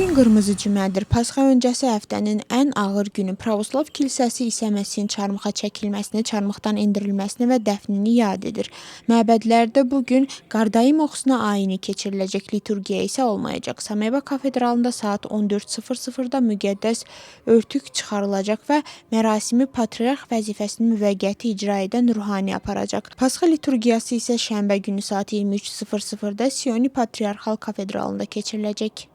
Bugün qırmızı cümədir. Pasxa öncəsi həftənin ən ağır günü. Pravoslav kilsəsi İsa Məsihin çarmıxa çəkilməsini, çarmıxdan endirilməsini və dəfnini yad edir. Məbədlərdə bugün Qardaim oxusuna ayini keçiriləcək, liturgiya isə olmayacaq. Sameba kafedralında saat 14:00-da müqəddəs örtük çıxarılacaq və mərasimi patriarx vəzifəsini müvəqqəti icra edən ruhani aparacaq. Pasxa liturgiyası isə şənbə günü saat 23:00-da Sioni Patriarxal kafedralında keçiriləcək.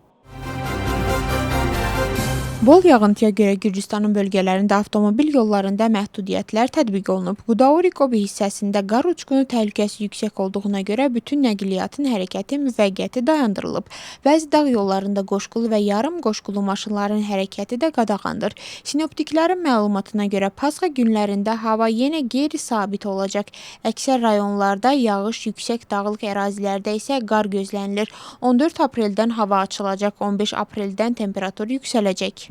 Bol yağıntıya görə Gürcüstanın bölgələrində avtomobil yollarında məhdudiyyətlər tətbiq olunub. Qudaurikobi hissəsində qar uçqunu təhlükəsi yüksək olduğuna görə bütün nəqliyyatın hərəkəti müvəqqəti dayandırılıb. Bəzi dağ yollarında qoşqulu və yarım qoşqulu maşınların hərəkəti də qadağandır. Sinoptiklərin məlumatına görə Pasxa günlərində hava yenə qeyri-sabit olacaq. Əksər rayonlarda yağış, yüksək dağlıq ərazilərdə isə qar gözlənilir. 14 apreldən hava açılacaq, 15 apreldən temperatur yüksələcək.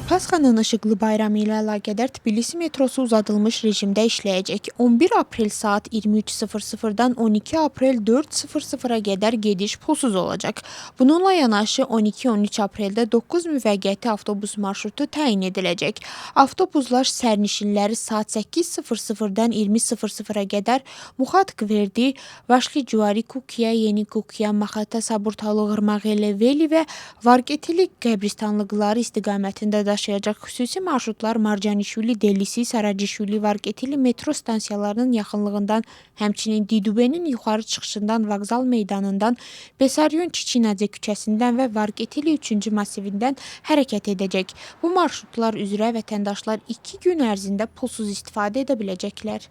Pasxanın işıqlı bayramı ilə əlaqədar Tbilisi metrosu uzadılmış rejimdə işləyəcək. 11 aprel saat 23:00-dan 12 aprel 4:00-a qədər gediş pulsuz olacaq. Bununla yanaşı 12-13 apreldə 9 müvəqqəti avtobus marşrutu təyin ediləcək. Avtobuslar sərnişinləri saat 8:00-dan 20:00-a qədər Muxatkverdi, Vaşli Cuvari Kukiya, Yeni Kukiya, Maxata Saburtalı Qırmağeleveli və Varketili qəbristanlıqları istiqamətində daşıyacaq. Xüsusi marşrutlar Marcanişvili, Delisi, Saracişvili, Varketili metro stansiyalarının yaxınlığından, həmçinin Didubenin yuxarı çıxışından, vağzal meydanından, Besaryon Çiçinadze küçəsindən və Varketili 3-cü masivindən hərəkət edəcək. Bu marşrutlar üzrə vətəndaşlar 2 gün ərzində pulsuz istifadə edə biləcəklər.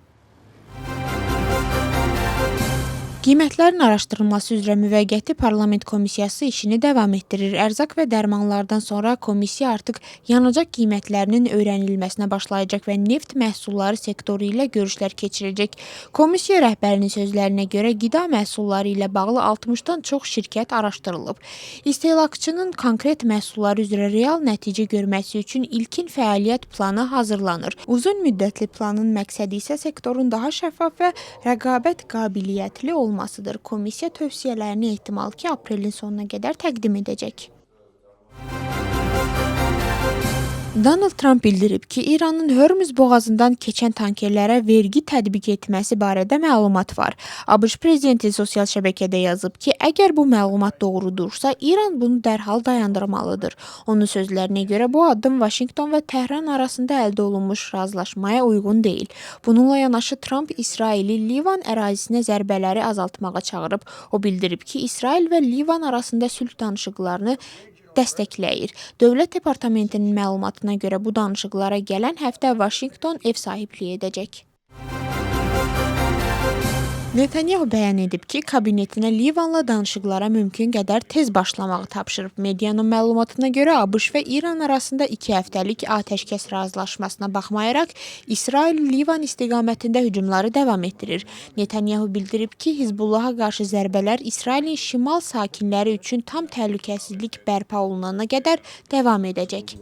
Qiymətlərin araşdırılması üzrə müvəqqəti parlament komissiyası işini davam etdirir. Ərzaq və dərmanlardan sonra komissiya artıq yanacaq qiymətlərinin öyrənilməsinə başlayacaq və neft məhsulları sektoru ilə görüşlər keçirəcək. Komissiya rəhbərinin sözlərinə görə qida məhsulları ilə bağlı 60-dan çox şirkət araşdırılıb. İstehlakçının konkret məhsulları üzrə real nəticə görməsi üçün ilkin fəaliyyət planı hazırlanır. Uzun müddətli planın məqsədi isə sektorun daha şəffaf və rəqabət qabiliyyətli olmasıdır. Komissiya tövsiyələrini ehtimal ki, aprelin sonuna qədər təqdim edəcək. Donald Trump bildirib ki, İranın Hörmüz boğazından keçən tankerlərə vergi tətbiq etməsi barədə məlumat var. ABŞ prezidenti sosial şəbəkədə yazıb ki, əgər bu məlumat doğrudursa, İran bunu dərhal dayandırmalıdır. Onun sözlərinə görə bu addım Vaşinqton və Təhran arasında əldə olunmuş razılaşmaya uyğun deyil. Bununla yanaşı Trump İsraili Livan ərazisinə zərbələri azaltmağa çağırıb. O bildirib ki, İsrail və Livan arasında sülh danışıqlarını dəstəkləyir. Dövlət Departamentinin məlumatına görə bu danışıqlara gələn həftə Vaşinqton ev sahibliyi edəcək. Netanyahu bəyan edib ki, kabinetinə Livanla danışıqlara mümkün qədər tez başlamağı tapşırıb. Medianın məlumatına görə ABŞ və İran arasında 2 həftəlik atəşkəs razılaşmasına baxmayaraq, İsrail Livan istiqamətində hücumları davam etdirir. Netanyahu bildirib ki, Hizbullaha qarşı zərbələr İsrailin şimal sakinləri üçün tam təhlükəsizlik bərpa olunana qədər davam edəcək.